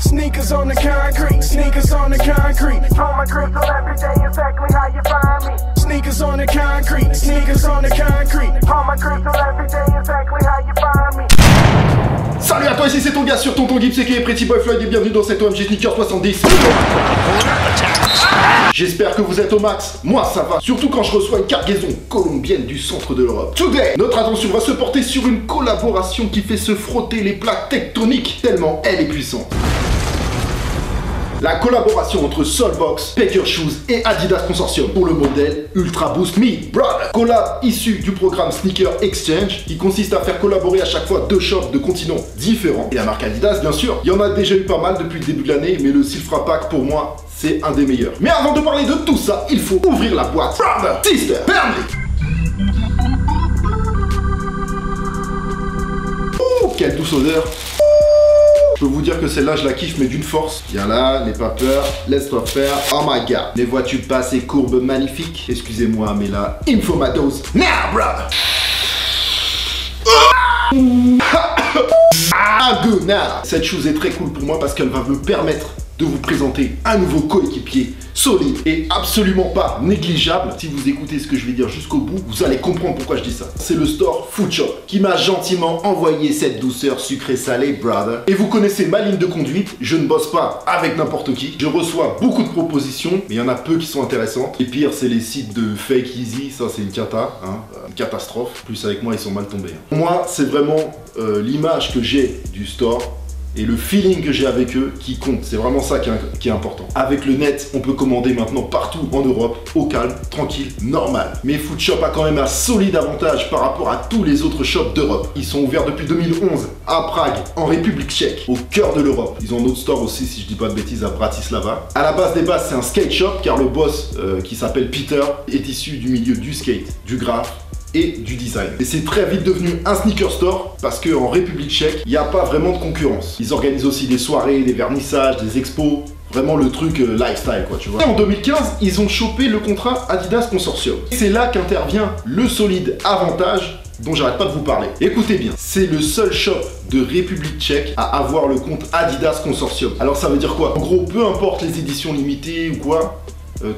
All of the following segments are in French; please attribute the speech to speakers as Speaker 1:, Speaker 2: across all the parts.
Speaker 1: Sneakers on the concrete, sneakers on the concrete. On my crystal every day, exactly how you find me. Sneakers on the concrete, sneakers on the concrete. On my crystal every day, exactly how you find me.
Speaker 2: Salut à toi, ici c'est ton gars sur Tonton Gibbs aka Pretty Boy Floyd et bienvenue dans cette OMG Sneaker 70. J'espère que vous êtes au max, moi ça va, surtout quand je reçois une cargaison colombienne du centre de l'Europe. Today, notre attention va se porter sur une collaboration qui fait se frotter les plaques tectoniques tellement elle est puissante. La collaboration entre Soulbox, Paker Shoes et Adidas Consortium pour le modèle Ultra Boost Me, brother. Collab issu du programme Sneaker Exchange qui consiste à faire collaborer à chaque fois deux shops de continents différents. Et la marque Adidas bien sûr, il y en a déjà eu pas mal depuis le début de l'année, mais le Silfra Pack pour moi c'est un des meilleurs. Mais avant de parler de tout ça, il faut ouvrir la boîte. Brother, sister, family. Ouh, quelle douce odeur. Je peux vous dire que celle-là, je la kiffe, mais d'une force. Viens là, n'aie pas peur, laisse-toi faire. Oh my god, les vois-tu pas ces courbes magnifiques? Excusez-moi, mais là, il me faut ma dose. Now, brother! Ah, good now! Cette chose est très cool pour moi parce qu'elle va me permettre de vous présenter un nouveau coéquipier solide et absolument pas négligeable. Si vous écoutez ce que je vais dire jusqu'au bout, vous allez comprendre pourquoi je dis ça. C'est le store Food Shop qui m'a gentiment envoyé cette douceur sucrée salée, brother. Et vous connaissez ma ligne de conduite, je ne bosse pas avec n'importe qui. Je reçois beaucoup de propositions, mais il y en a peu qui sont intéressantes. Et pire, c'est les sites de Fake Easy, ça c'est une cata, hein, une catastrophe. Plus avec moi, ils sont mal tombés. Moi, c'est vraiment l'image que j'ai du store et le feeling que j'ai avec eux qui compte. C'est vraiment ça qui est important. Avec le net, on peut commander maintenant partout en Europe, au calme, tranquille, normal. Mais Food Shop a quand même un solide avantage par rapport à tous les autres shops d'Europe. Ils sont ouverts depuis 2011 à Prague, en République tchèque, au cœur de l'Europe. Ils ont un autre store aussi, si je dis pas de bêtises, à Bratislava. À la base des bases, c'est un skate shop car le boss qui s'appelle Peter est issu du milieu du skate, du graphe et du design. Et c'est très vite devenu un sneaker store parce qu'en République tchèque, il n'y a pas vraiment de concurrence. Ils organisent aussi des soirées, des vernissages, des expos. Vraiment le truc lifestyle quoi, tu vois. Et en 2015, ils ont chopé le contrat Adidas Consortium. C'est là qu'intervient le solide avantage dont j'arrête pas de vous parler. Écoutez bien, c'est le seul shop de République tchèque à avoir le compte Adidas Consortium. Alors ça veut dire quoi? En gros, peu importe les éditions limitées ou quoi,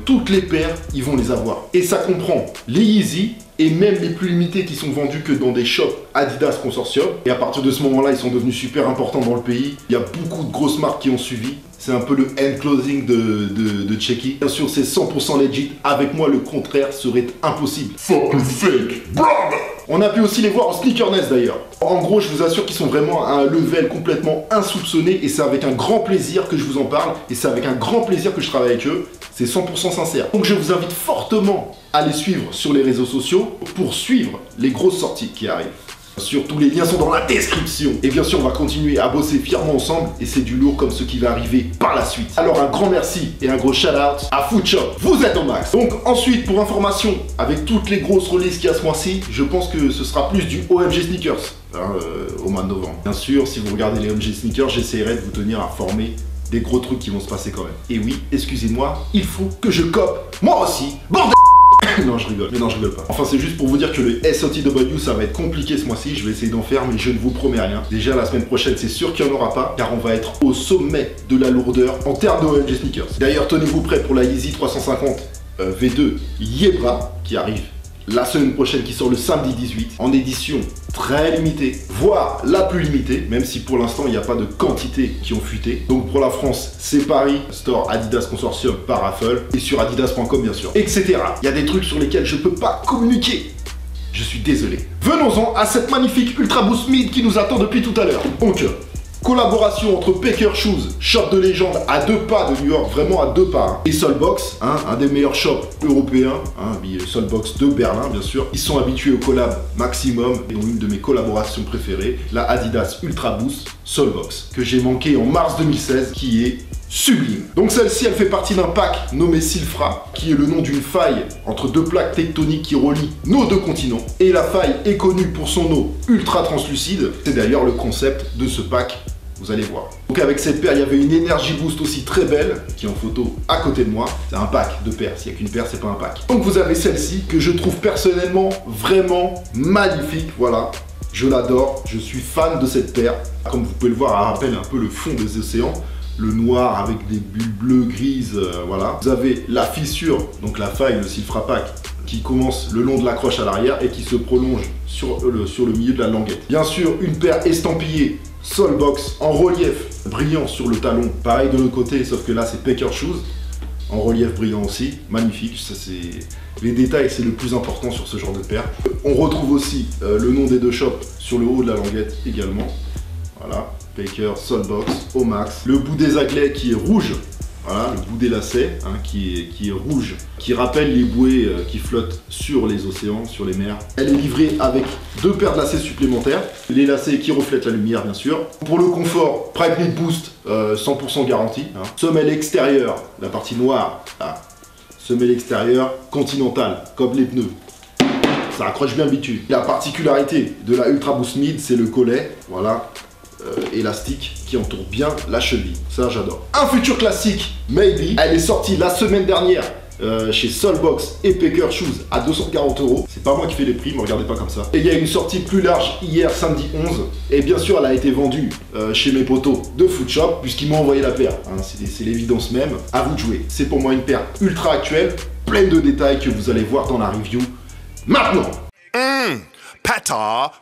Speaker 2: toutes les paires, ils vont les avoir. Et ça comprend les Yeezy et même les plus limités qui sont vendus que dans des shops Adidas Consortium. Et à partir de ce moment-là, ils sont devenus super importants dans le pays. Il y a beaucoup de grosses marques qui ont suivi. C'est un peu le end closing de Tchéquie. Bien sûr, c'est 100% legit. Avec moi, le contraire serait impossible. Fucking fake, brother! On a pu aussi les voir en Sneakerness d'ailleurs. En gros, je vous assure qu'ils sont vraiment à un level complètement insoupçonné et c'est avec un grand plaisir que je vous en parle et c'est avec un grand plaisir que je travaille avec eux. C'est 100% sincère. Donc je vous invite fortement à les suivre sur les réseaux sociaux pour suivre les grosses sorties qui arrivent. Sur tous les liens sont dans la description. Et bien sûr, on va continuer à bosser fièrement ensemble et c'est du lourd comme ce qui va arriver par la suite. Alors un grand merci et un gros shout out à Food Shop. Vous êtes au max. Donc ensuite, pour information, avec toutes les grosses releases qu'il y a ce mois-ci, je pense que ce sera plus du OMG Sneakers au mois de novembre. Bien sûr, si vous regardez les OMG Sneakers, j'essaierai de vous tenir informé des gros trucs qui vont se passer quand même. Et oui, excusez-moi, il faut que je cope moi aussi. Bordel! Non, je rigole. Mais non, je rigole pas. Enfin, c'est juste pour vous dire que le SOTW, ça va être compliqué ce mois-ci. Je vais essayer d'en faire, mais je ne vous promets rien. Déjà, la semaine prochaine, c'est sûr qu'il n'y en aura pas, car on va être au sommet de la lourdeur en termes de OMG Sneakers. D'ailleurs, tenez-vous prêts pour la Yeezy 350 V2 Yebra, qui arrive la semaine prochaine, qui sort le samedi 18, en édition très limitée, voire la plus limitée, même si pour l'instant il n'y a pas de quantité qui ont fuité. Donc pour la France, c'est Paris, store Adidas Consortium par raffle, et sur adidas.com bien sûr, etc. Il y a des trucs sur lesquels je peux pas communiquer. Je suis désolé. Venons-en à cette magnifique Ultra Boost Mid qui nous attend depuis tout à l'heure. Donc, collaboration entre Paker Shoes, shop de légende à 2 pas de New York, vraiment à 2 pas, hein, et Soulbox, hein, un des meilleurs shops européens, hein, Soulbox de Berlin bien sûr. Ils sont habitués au collab maximum et ont une de mes collaborations préférées, la Adidas Ultra Boost Soulbox, que j'ai manqué en mars 2016, qui est sublime. Donc celle-ci, elle fait partie d'un pack nommé Silfra, qui est le nom d'une faille entre deux plaques tectoniques qui relient nos deux continents. Et la faille est connue pour son eau ultra translucide. C'est d'ailleurs le concept de ce pack, vous allez voir. Donc avec cette paire, il y avait une Energy Boost aussi très belle, qui est en photo à côté de moi. C'est un pack de paires, s'il n'y a qu'une paire, c'est pas un pack. Donc vous avez celle-ci, que je trouve personnellement vraiment magnifique, voilà. Je l'adore, je suis fan de cette paire. Comme vous pouvez le voir, elle rappelle un peu le fond des océans. Le noir avec des bulles bleues, grises, voilà. Vous avez la fissure, donc la faille, le Silfrapac, qui commence le long de la croche à l'arrière et qui se prolonge sur le milieu de la languette. Bien sûr, une paire estampillée Soulbox en relief brillant sur le talon. Pareil de l'autre côté, sauf que là c'est Pecker Shoes. En relief brillant aussi, magnifique. Ça, les détails, c'est le plus important sur ce genre de paire. On retrouve aussi le nom des deux shops sur le haut de la languette également. Voilà, Pecker, Soulbox, au max. Le bout des aglets qui est rouge. Voilà, le bout des lacets hein, qui est rouge, qui rappelle les bouées qui flottent sur les océans, sur les mers. Elle est livrée avec 2 paires de lacets supplémentaires, les lacets qui reflètent la lumière bien sûr. Pour le confort, Pregnant Boost 100% garantie. Hein. Semelle extérieure, la partie noire, là. Semelle extérieure continentale, comme les pneus. Ça accroche bien le bitume. La particularité de la Ultra Boost Mid, c'est le collet, voilà. Élastique qui entoure bien la cheville, ça j'adore. Un futur classique, Maybe, elle est sortie la semaine dernière chez Soulbox et Pecker Shoes à 240 €. C'est pas moi qui fais les prix, me regardez pas comme ça. Et il y a une sortie plus large hier, samedi 11. Et bien sûr, elle a été vendue chez mes potos de Food Shop, puisqu'ils m'ont envoyé la paire. Hein, c'est l'évidence même. À vous de jouer. C'est pour moi une paire ultra actuelle, pleine de détails que vous allez voir dans la review. Maintenant
Speaker 3: Pata.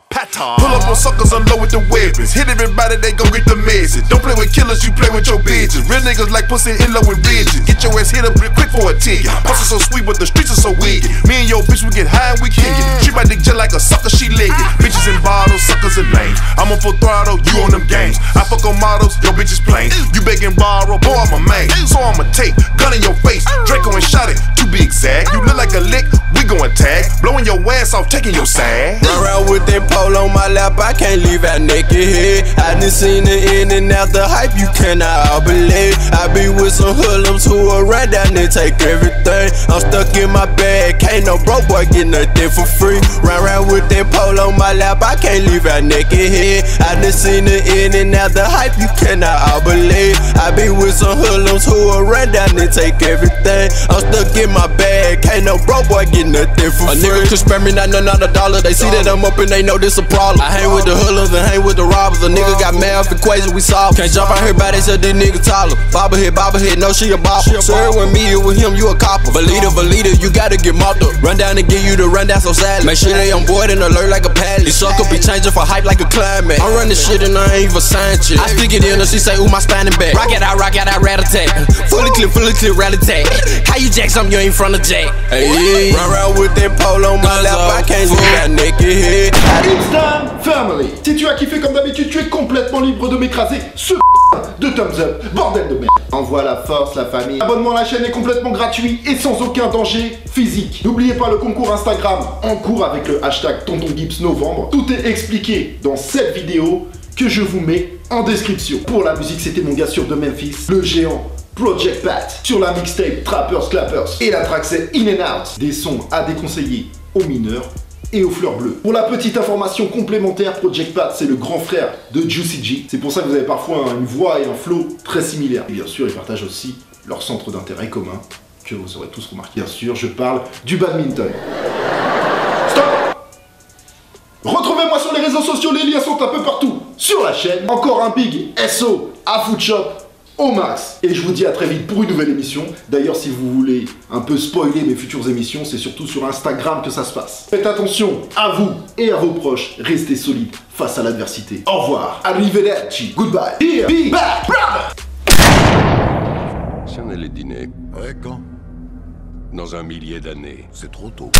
Speaker 3: Pull up on suckers, unload with the weapons. Hit everybody, they gon' get the message. Don't play with killers, you play with your bitches. Real niggas like pussy in love with bitches. Get your ass hit up real quick for a ticket. Pussy so sweet, but the streets are so wicked. Me and your bitch, we get high and we kick it. Treat my dick just like a sucker, she lick it. Bitches in bottles, suckers in lanes. I'm on full throttle, you on them games. I fuck on models, your bitch is plain. You begging borrow, boy, I'm a man. So I'ma take, gun in your face. Draco and shot it, to be exact. You look like a lick, we gon' tag. Blowing your ass off, taking your side.
Speaker 4: Run around with that pole on my lap, I can't leave out naked head. I done seen the in and out the hype, you cannot all believe. I be with some hoodlums who will run down and take everything. I'm stuck in my bag, can't no broke boy get nothing for free. Run around with that pole on my lap, I can't leave out naked head. I done seen the in and out the hype, you cannot all believe. I be with some hoodlums who will run down and take everything. I'm stuck in my bag, can't no broke boy get nothing for free. A nigga could spare me not a dollar, they see that I'm up and they know this a problem. I hang with the hoodlums and hang with the robbers. A nigga got math equation, we solve. Can't jump out here by they said this nigga taller. Bobblehead, no she a bopper. Sir, with me or with him, you a copper. Valida, you gotta get mopped up. Run down and give you the rundown so sad. Make sure they on board and alert like a pallet. These sucker be changing for hype like a climate. I'm running shit and I ain't even signed shit. I stick it in and she say, ooh, my standing back. Rock it out, rat attack. Fully clip, rat attack. How you jack something you ain't front of jack? Hey, run around with that pole on my lap, I can't leave that naked head.
Speaker 2: It's time, family. Si tu as kiffé comme d'habitude, tu es complètement libre de m'écraser ce de thumbs up, bordel de merde. Envoie la force, la famille. L'abonnement à la chaîne est complètement gratuit et sans aucun danger physique. N'oubliez pas le concours Instagram en cours avec le hashtag TontonGipsNovembre. Tout est expliqué dans cette vidéo que je vous mets en description. Pour la musique, c'était mon gars sûr de Memphis, le géant Project Pat, sur la mixtape Trappers Clappers. Et la track c'est In and Out, des sons à déconseiller aux mineurs et aux fleurs bleues. Pour la petite information complémentaire, Project Pat, c'est le grand frère de Juicy J. C'est pour ça que vous avez parfois une voix et un flow très similaires. Et bien sûr, ils partagent aussi leur centre d'intérêt commun, que vous aurez tous remarqué. Bien sûr, je parle du badminton. Stop! Retrouvez-moi sur les réseaux sociaux, les liens sont un peu partout sur la chaîne. Encore un big SO à Food Shop au max. Et je vous dis à très vite pour une nouvelle émission. D'ailleurs, si vous voulez un peu spoiler mes futures émissions, c'est surtout sur Instagram que ça se passe. Faites attention à vous et à vos proches. Restez solides face à l'adversité. Au revoir. Arrivederci. Goodbye. Here, be back, brother.
Speaker 5: Si on allait dîner.
Speaker 6: Ouais, quand?
Speaker 5: Dans un millier d'années.
Speaker 6: C'est trop tôt.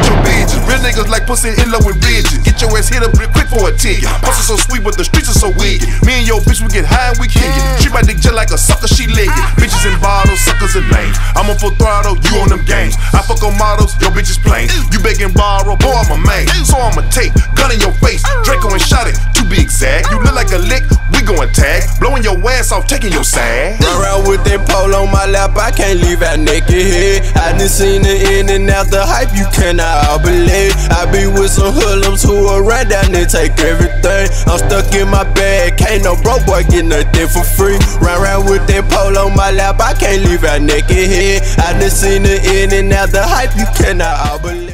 Speaker 3: Your bitches, real niggas like pussy in love with bitches. Get your ass hit up real quick for a ticket. Pussy so sweet, but the streets are so wicked. Me and your bitch, we get high and we kick it. Treat my dick just like a sucker, she lick it. Bitches in bottles, suckers in lanes. I'm on full throttle, you on them games. I fuck on models, your bitch is plain. You begging borrow, boy, I'm a man. So I'ma take, gun in your face. Draco and shot it, to be exact. You look like a lick, we gon' tag. Blowing your ass off, taking your side.
Speaker 4: Run around with that pole on my lap, I can't leave out naked head. I done seen the in and out the hype, you cannot all believe. I be with some hoodlums who will run down and take everything. I'm stuck in my bag, can't no broke boy get nothing for free. Run around with that pole on my lap, I can't leave out naked head. I done seen the in and out the hype, you cannot all believe.